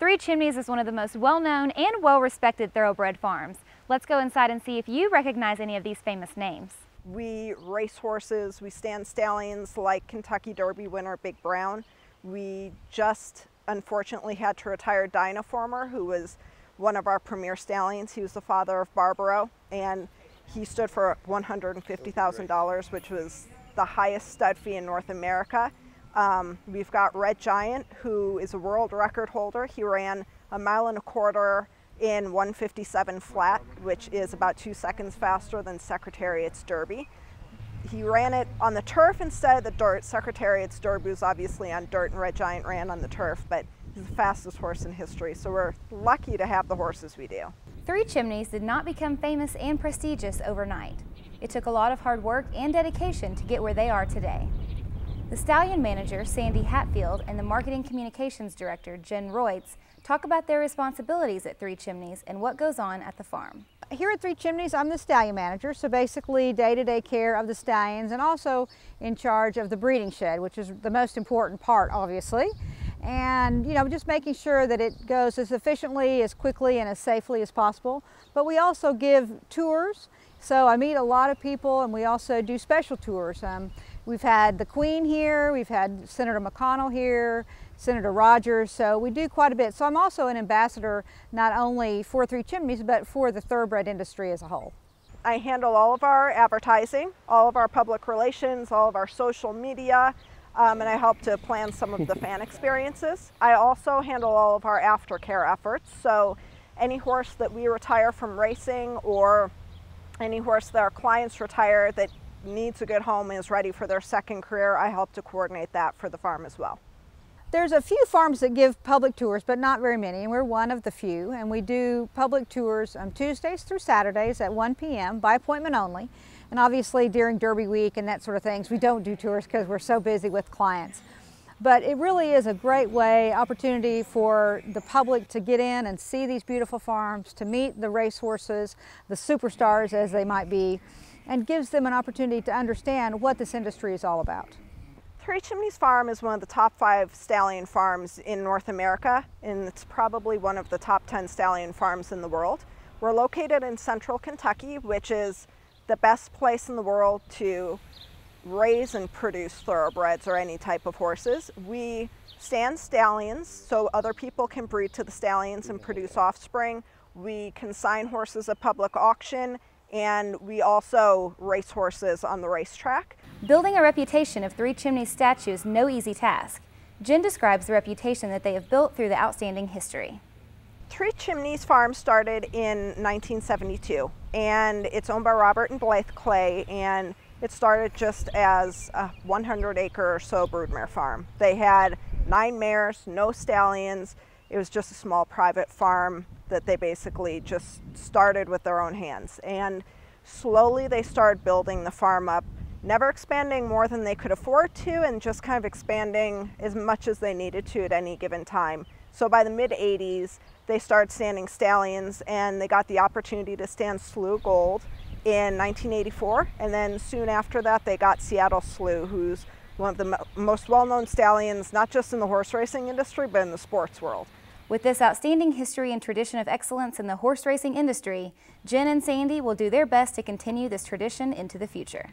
Three Chimneys is one of the most well-known and well-respected thoroughbred farms. Let's go inside and see if you recognize any of these famous names. We race horses, we stand stallions like Kentucky Derby winner Big Brown. We just unfortunately had to retire Dynaformer, who was one of our premier stallions. He was the father of Barbaro, and he stood for $150,000, which was the highest stud fee in North America. We've got Red Giant, who is a world record holder. He ran 1.25 miles in 1:57 flat, which is about 2 seconds faster than Secretariat's Derby. He ran it on the turf instead of the dirt. Secretariat's Derby was obviously on dirt and Red Giant ran on the turf, but he's the fastest horse in history, so we're lucky to have the horses we do. Three Chimneys did not become famous and prestigious overnight. It took a lot of hard work and dedication to get where they are today. The stallion manager, Sandy Hatfield, and the marketing communications director, Jen Reutz, talk about their responsibilities at Three Chimneys and what goes on at the farm. Here at Three Chimneys, I'm the stallion manager, so basically day-to-day care of the stallions and also in charge of the breeding shed, which is the most important part, obviously. And, just making sure that it goes as efficiently, as quickly, and as safely as possible. But we also give tours, so I meet a lot of people, and we also do special tours. We've had the Queen here, we've had Senator McConnell here, Senator Rogers, so we do quite a bit. So I'm also an ambassador not only for Three Chimneys, but for the thoroughbred industry as a whole. I handle all of our advertising, all of our public relations, all of our social media, and I help to plan some of the fan experiences. I also handle all of our aftercare efforts, so any horse that we retire from racing or any horse that our clients retire that needs a good home and is ready for their second career, I help to coordinate that for the farm as well. There's a few farms that give public tours, but not very many, and we're one of the few, and we do public tours on Tuesdays through Saturdays at 1 p.m. by appointment only. And obviously during Derby week and that sort of things, we don't do tours because we're so busy with clients. But it really is a great opportunity for the public to get in and see these beautiful farms, to meet the racehorses, the superstars as they might be, and gives them an opportunity to understand what this industry is all about. Three Chimneys Farm is one of the top 5 stallion farms in North America, and it's probably one of the top 10 stallion farms in the world. We're located in central Kentucky, which is the best place in the world to raise and produce thoroughbreds or any type of horses. We stand stallions so other people can breed to the stallions and produce offspring. We consign horses at public auction, and we also race horses on the racetrack. Building a reputation of Three Chimneys statue is no easy task. Jen describes the reputation that they have built through the outstanding history. Three Chimneys Farm started in 1972, and it's owned by Robert and Blythe Clay, and it started just as a 100-acre or so broodmare farm. They had 9 mares, no stallions. It was just a small private farm that they basically just started with their own hands. And slowly they started building the farm up, never expanding more than they could afford to, and just kind of expanding as much as they needed to at any given time. So by the mid-80s, they started standing stallions, and they got the opportunity to stand Slew Gold in 1984, and then soon after that they got Seattle Slew, who's one of the most well-known stallions, not just in the horse racing industry, but in the sports world. With this outstanding history and tradition of excellence in the horse racing industry, Jen and Sandy will do their best to continue this tradition into the future.